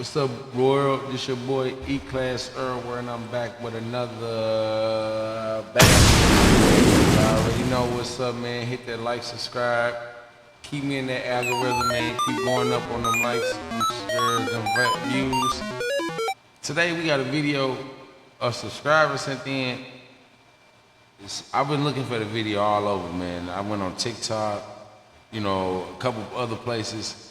What's up, world? This your boy Eclasserrwerr, and I'm back with another bang. You already know what's up, man. Hit that like, subscribe. Keep me in that algorithm, man. Keep going up on them likes, them shares, them views. Today we got a video a subscriber sent in. I've been looking for the video all over, man. I went on TikTok, a couple other places.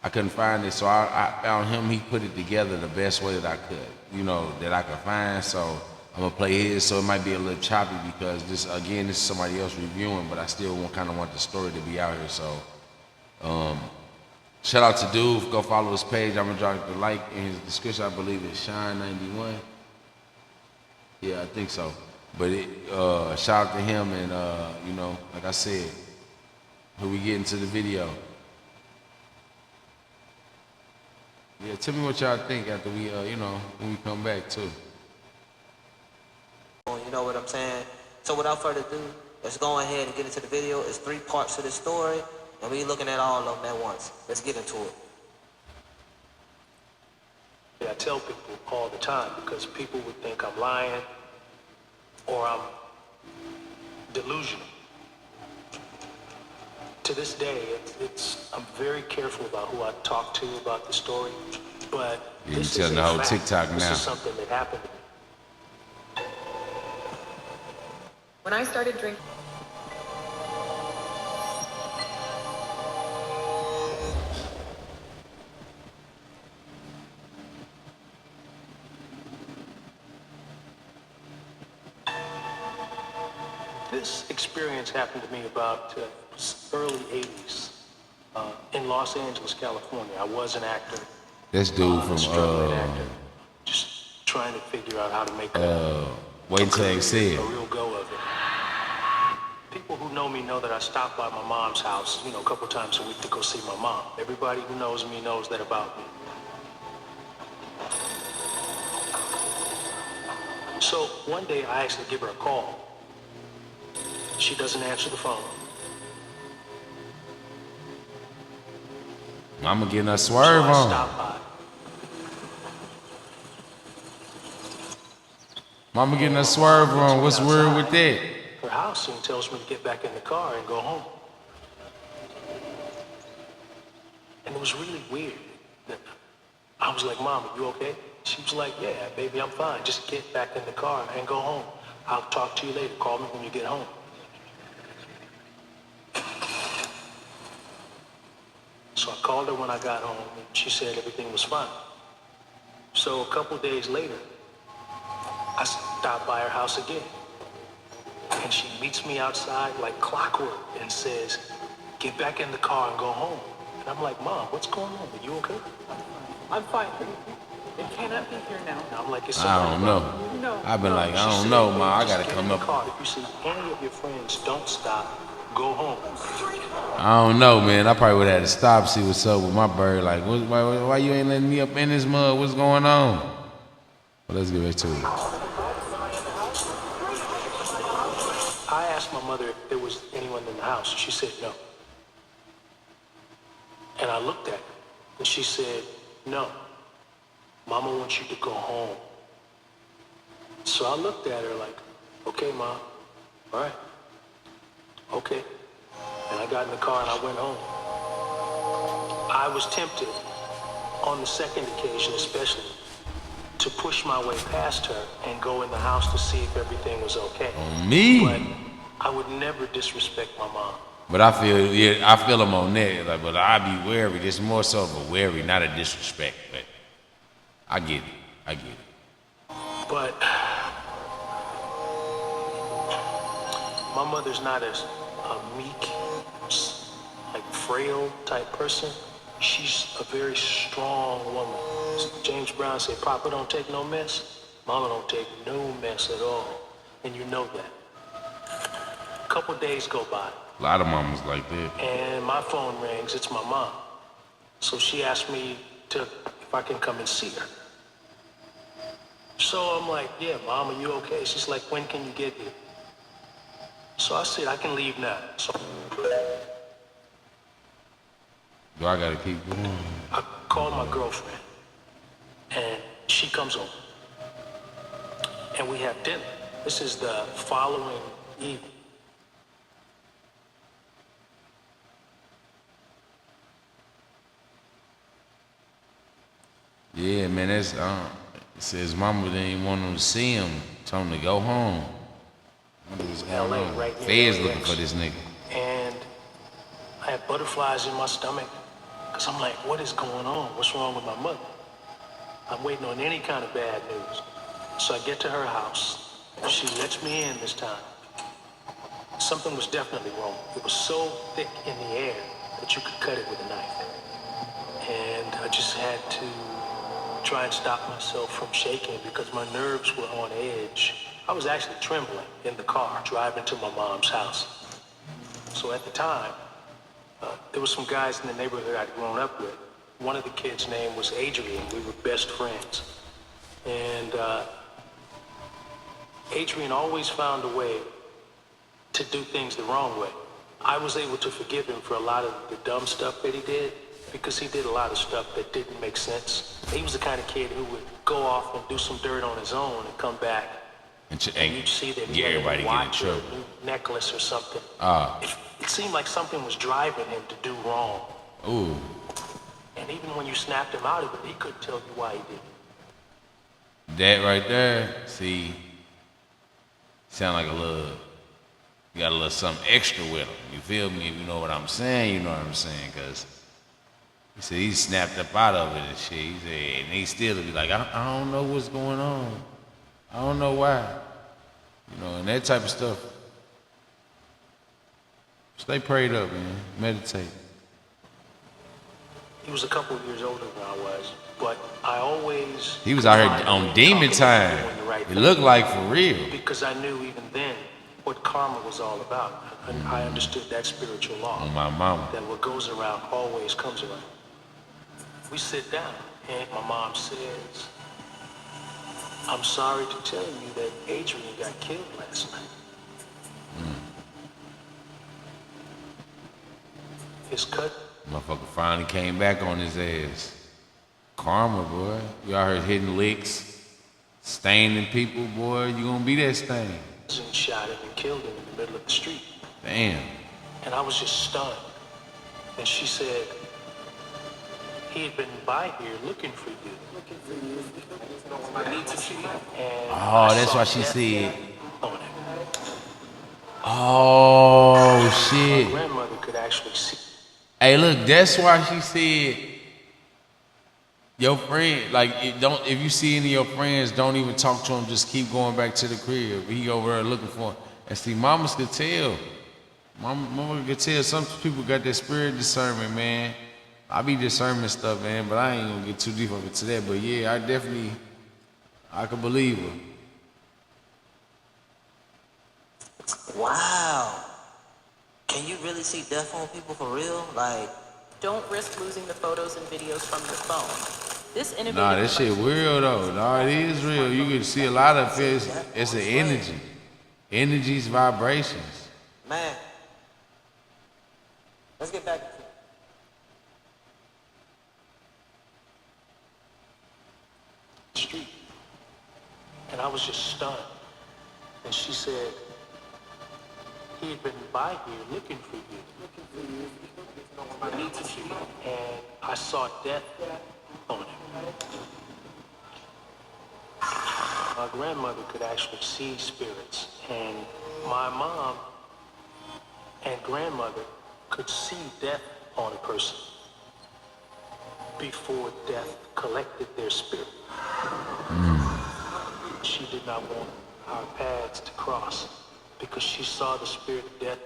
I couldn't find it, so I found him. He put it together the best way that I could, that I could find. So I'm gonna play his. So it might be a little choppy because this is somebody else reviewing, but I still kind of want the story to be out here. So shout out to Dude. Go follow his page. I'm gonna drop the like in his description. I believe it's Shine91. Yeah, I think so. But shout out to him, and like I said, here we get into the video. Yeah, tell me what y'all think after we, when we come back too. You know what I'm saying? So without further ado, let's go ahead and get into the video. It's 3 parts to the story, and we looking at all of them at once. Let's get into it. I tell people all the time because people would think I'm lying or I'm delusional. To this day, I'm very careful about who I talk to about the story, but you're telling the whole TikTok now. This is something that happened to me. When I started drinking, This experience happened to me about early 80s in Los Angeles, California. I was an actor. This dude from actor, just trying to figure out how to make Wait Until They See It. A real go of it. People who know me know that I stop by my mom's house, a couple times a week to go see my mom. Everybody who knows me knows that about me. So one day I actually give her a call. She doesn't answer the phone. Mama getting a swerve so I on. Stop by. Mama getting a swerve on. What's weird with that? Her house and tells me to get back in the car and go home. And it was really weird. I was like, Mom, are you okay? She was like, yeah, baby, I'm fine. Just get back in the car and go home. I'll talk to you later. Call me when you get home. So I called her when I got home, and she said everything was fine. So a couple days later, I stopped by her house again. And she meets me outside like clockwork and says, get back in the car and go home. And I'm like, Mom, what's going on? Are you okay? I'm fine. It cannot be here now. And I'm like, it's I don't know. No. I've been like, I She don't said, know, "Hey, Ma. I just gotta get come in the up. car. If you see any of your friends, don't stop. Go home. I don't know, man. I probably would have had to stop, see what's up with my bird. Like, why you ain't letting me up in this mud? What's going on? Well, let's get back to it. I asked my mother if there was anyone in the house. She said no. And I looked at her, and she said, no. Mama wants you to go home. So I looked at her like, okay, Mom. All right. Okay. And I got in the car and I went home. I was tempted, on the second occasion especially, to push my way past her and go in the house to see if everything was okay. On me? But I would never disrespect my mom. But I feel him on that. Like, but I be wary. It's more so of a wary, not a disrespect. But I get it. But my mother's not a meek, like frail type person. She's a very strong woman. James Brown said, Papa don't take no mess. Mama don't take no mess at all. And you know that. A couple days go by. A lot of mamas like that. And my phone rings. It's my mom. So she asked me if I can come and see her. So I'm like, yeah, Mom, are you okay? She's like, when can you get here? So I said, I can leave now. So Do I gotta keep going? I called my girlfriend. comes over, and we have dinner. This is the following evening. Yeah, man, that's it says mama didn't want him to see him. Told him to go home. What was going LA, on? right near Feds LAX. looking for this nigga. And I had butterflies in my stomach because I'm like, what is going on? What's wrong with my mother? I'm waiting on any kind of bad news. So I get to her house. She lets me in this time. Something was definitely wrong. It was so thick in the air that you could cut it with a knife. And I just had to try and stop myself from shaking because my nerves were on edge. I was actually trembling in the car driving to my mom's house. So at the time, there were some guys in the neighborhood I'd grown up with. One of the kids' name was Adrian. We were best friends. And Adrian always found a way to do things the wrong way. I was able to forgive him for a lot of the dumb stuff that he did because he did a lot of stuff that didn't make sense. He was the kind of kid who would go off and do some dirt on his own and come back. And you'd see that he had a watch or a new necklace or something. It seemed like something was driving him to do wrong. Ooh. And even when you snapped him out of it, he couldn't tell you why he did it. That right there, see, sound like a little, you got a little something extra with him. You feel me? If you know what I'm saying, you know what I'm saying. Because he said he snapped up out of it and shit. He said, and he still be like, I don't know what's going on. I don't know why. You know, and that type of stuff. Stay prayed up, man. Meditate. He was a couple of years older than I was, but I always... He was out here on demon time. It looked like for real. Because I knew even then what karma was all about. And I understood that spiritual law. On my mama. That what goes around always comes around. We sit down, and my mom says, I'm sorry to tell you that Adrian got killed last night. His cut. Motherfucker finally came back on his ass. Karma, boy. You out here hitting licks, staining people, boy. You gonna be that stain. Shot him and killed him in the middle of the street. Damn. And I was just stunned. And she said, he had been by here looking for you. Looking for you. I need to see you. Oh, that's why she said. Oh, shit. My grandmother could actually see. Hey, look, that's why she said, your friend, like, if you see any of your friends, don't even talk to them, just keep going back to the crib. He over there looking for him. And see, mamas could tell. Mama could tell. Some people got that spirit discernment, man. I be discerning stuff, man, but I ain't gonna get too deep into that. But yeah, I could believe her. Wow. Can you really see death on people for real? Like, Don't risk losing the photos and videos from your phone. This innovative Nah, that shit real though. Nah, it is real. You can see a lot of it. It's an energy. Energies, vibrations. man. Let's get back to the street. And I was just stunned. And she said, he had been by here looking for you. Looking for you. I need to see you. And I saw death on him. My grandmother could actually see spirits. And my mom and grandmother could see death on a person before death collected their spirit. She did not want our paths to cross because she saw the spirit of death.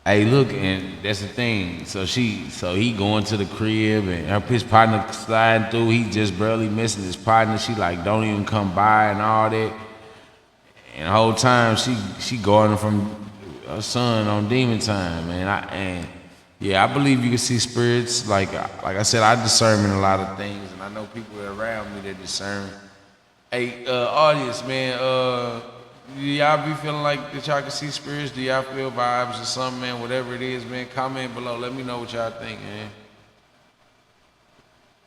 Hey, look, and that's the thing. So he going to the crib, and his partner sliding through. He just barely missing his partner. She like, don't even come by and all that. And the whole time she guarding from her son on demon time, man. Yeah, I believe you can see spirits. Like I said, I discern in a lot of things, and I know people around me that discern. Hey, audience, man, do y'all be feeling like that y'all can see spirits? Do y'all feel vibes or something, man? Whatever it is, man, comment below. Let me know what y'all think, man.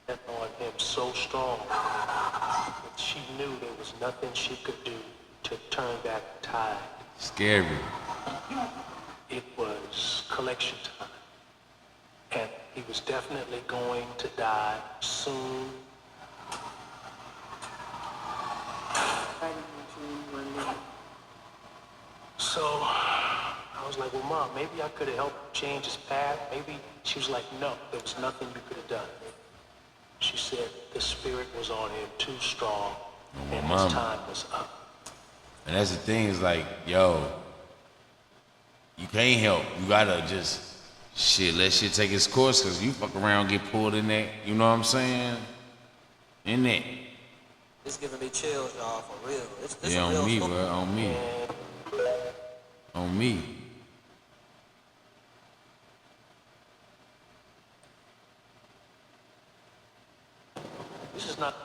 on him so strong that she knew there was nothing she could do to turn back the tide. Scary. It was collection time. And he was definitely going to die soon. So I was like, well, Mom, maybe I could have helped change his path. Maybe. She was like, no, there was nothing you could have done. She said the spirit was on him too strong, and his time was up. And that's the thing, is like, yo, you can't help. You gotta just, let shit take its course, because you fuck around, get pulled in that, you know what I'm saying? In that. It's giving me chills, y'all, for real. It's Yeah, a real on me, story. bro, on me. On me. This is not.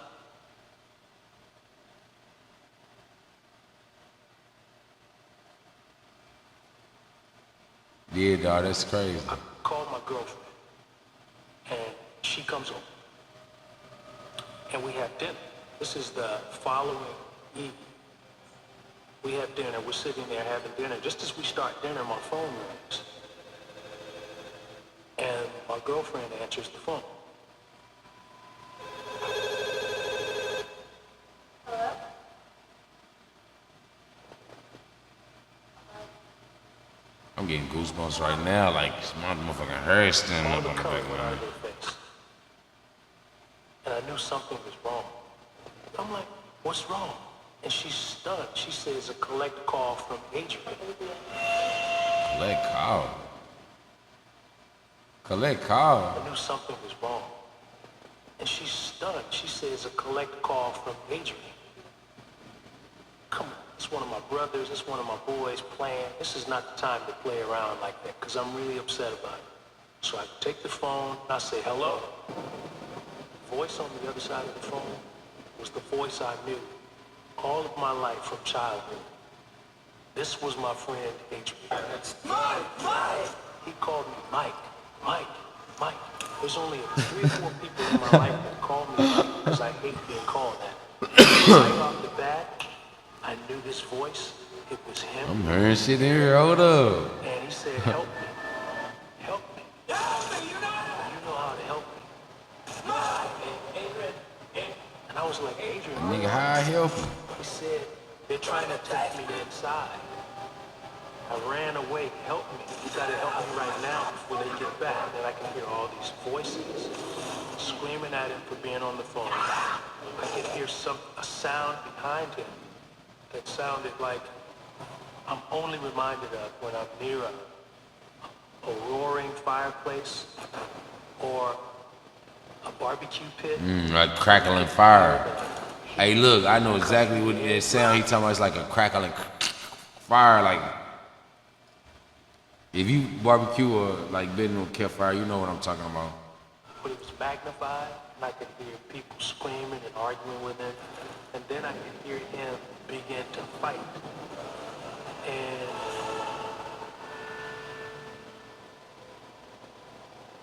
Yeah, dog, that's crazy. I called my girlfriend, and she comes over, and we have dinner. This is the following evening. We have dinner. We're sitting there having dinner. Just as we start dinner, my phone rings, and my girlfriend answers the phone. I'm getting goosebumps right now, like my motherfucking hair standing All up the on the color back went out line. of their face, and I knew something was wrong. I'm like, what's wrong? And she's stunned. She says a collect call from Adrian. Collect call. Collect call. I knew something was wrong. And she's stunned. She says a collect call from Adrian. Come on, it's one of my brothers, it's one of my boys playing. This is not the time to play around like that, because I'm really upset about it. So I take the phone, and I say, hello. The voice on the other side of the phone was the voice I knew all of my life from childhood. This was my friend Adrian. Mike! He called me Mike. Mike. There's only 3 or 4 people in my life that call me Mike, because I hate being called that. Right off the bat, I knew this voice. It was him. I'm hearing shit in here, hold up. And he said, help me. Help me. Help me, you know how to help me. Adrian. And I was like, Adrian. Nigga, how I help you? He said, they're trying to take me inside. I ran away. Help me. You gotta help me right now before they get back. And then I can hear all these voices screaming at him for being on the phone. I could hear a sound behind him that sounded like I'm only reminded of when I'm near a roaring fireplace or a barbecue pit. Like crackling fire. Hey, look, I know exactly what that sound he talking about. It's like a crackling fire. Like, if you barbecue or like been on campfire, you know what I'm talking about. But it was magnified, and I could hear people screaming and arguing with him. And then I could hear him begin to fight. And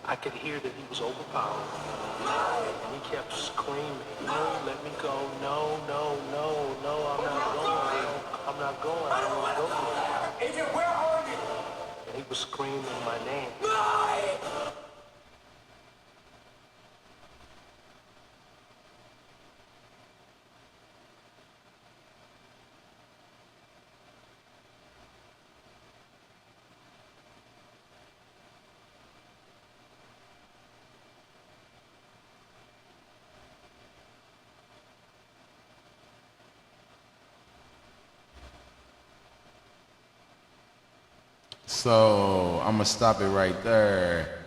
I could hear that he was overpowered. And he kept screaming, no, let me go, no, I'm not going, I don't want to go there. Agent, where are you? And he was screaming my name. So I'm gonna stop it right there.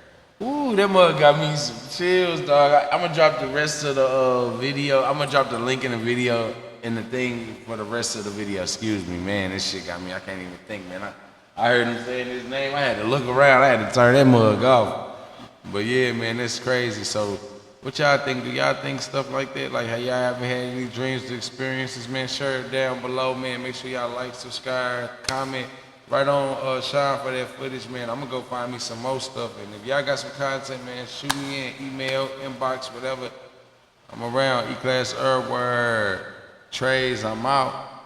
Ooh, that mug got me some chills, dog. I'm gonna drop the rest of the video. I'm gonna drop the link in the video in the thing for the rest of the video. Excuse me, man. This shit got me. I can't even think, man. I heard him saying his name. I had to look around. I had to turn that mug off. But yeah, man, that's crazy. So what y'all think? Do y'all think stuff like that? Like, have y'all ever had any dreams or experiences, man? Share it down below, man. Make sure y'all like, subscribe, comment. Right on, Sean, for that footage, man. I'm gonna go find me some more stuff. And if y'all got some content, man, shoot me in, email, inbox, whatever. I'm around. Eclasserrwerr. Trays, I'm out.